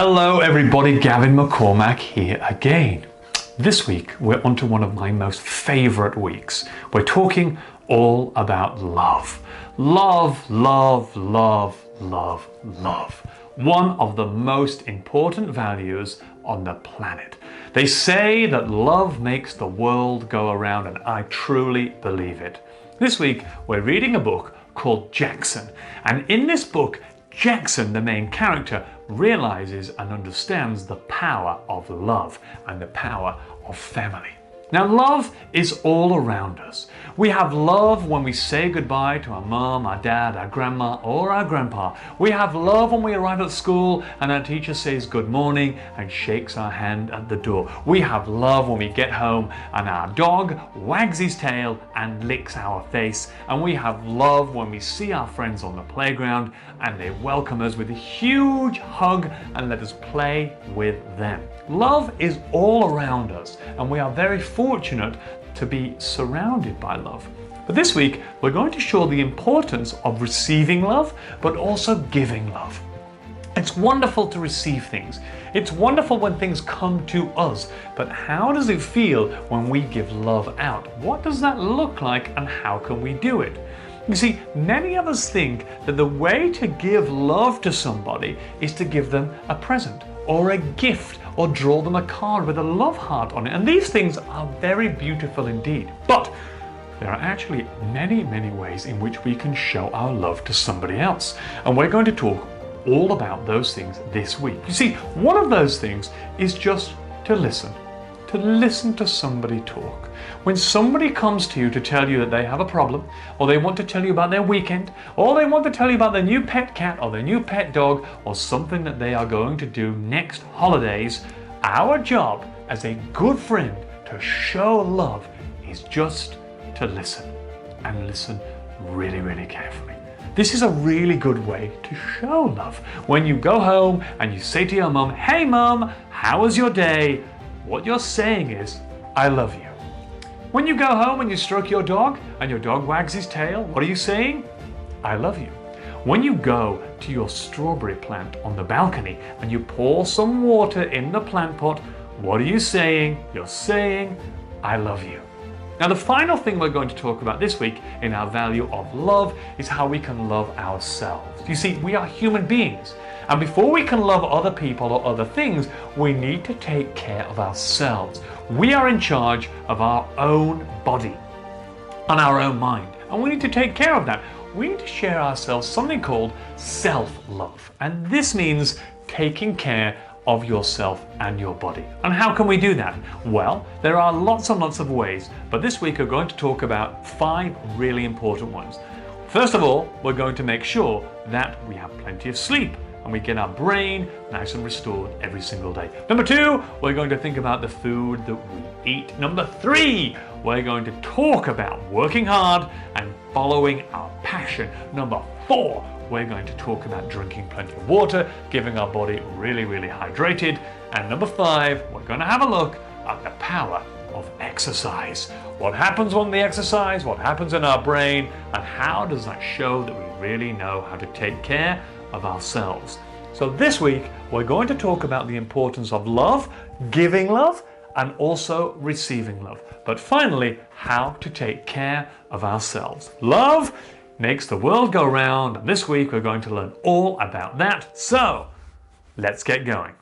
Hello everybody, Gavin McCormack here again. This week we're on to one of my most favourite weeks. We're talking all about love. Love, love, love, love, love. One of the most important values on the planet. They say that love makes the world go around, and I truly believe it. This week we're reading a book called Jackson, and in this book Jackson, the main character, realizes and understands the power of love and the power of family. Now, love is all around us. We have love when we say goodbye to our mom, our dad, our grandma, or our grandpa. We have love when we arrive at school and our teacher says good morning and shakes our hand at the door. We have love when we get home and our dog wags his tail and licks our face. And we have love when we see our friends on the playground and they welcome us with a huge hug and let us play with them. Love is all around us, and we are very fortunate to be surrounded by love. But this week, we're going to show the importance of receiving love, but also giving love. It's wonderful to receive things. It's wonderful when things come to us, but how does it feel when we give love out? What does that look like, and how can we do it? You see, many of us think that the way to give love to somebody is to give them a present or a gift or draw them a card with a love heart on it. And these things are very beautiful indeed. But there are actually many, many ways in which we can show our love to somebody else. And we're going to talk all about those things this week. You see, one of those things is just to listen to somebody talk. When somebody comes to you to tell you that they have a problem, or they want to tell you about their weekend, or they want to tell you about their new pet cat or their new pet dog, or something that they are going to do next holidays, our job as a good friend to show love is just to listen, and listen really, really carefully. This is a really good way to show love. When you go home and you say to your mom, "Hey mom, how was your day?" What you're saying is, "I love you." When you go home and you stroke your dog and your dog wags his tail, what are you saying? "I love you." When you go to your strawberry plant on the balcony and you pour some water in the plant pot, what are you saying? You're saying, "I love you." Now, the final thing we're going to talk about this week in our value of love is how we can love ourselves. You see, we are human beings. And before we can love other people or other things, we need to take care of ourselves. We are in charge of our own body and our own mind. And we need to take care of that. We need to share ourselves something called self-love. And this means taking care of yourself and your body. And how can we do that? Well, there are lots and lots of ways, but this week we're going to talk about 5 really important ones. First of all, we're going to make sure that we have plenty of sleep and we get our brain nice and restored every single day. Number 2, we're going to think about the food that we eat. Number 3, we're going to talk about working hard and following our passion. Number 4, we're going to talk about drinking plenty of water, giving our body really, really hydrated. And number 5, we're going to have a look at the power of exercise. What happens when we exercise, what happens in our brain, and how does that show that we really know how to take care of ourselves. So this week, we're going to talk about the importance of love, giving love, and also receiving love. But finally, how to take care of ourselves. Love makes the world go round, and this week we're going to learn all about that. So, let's get going.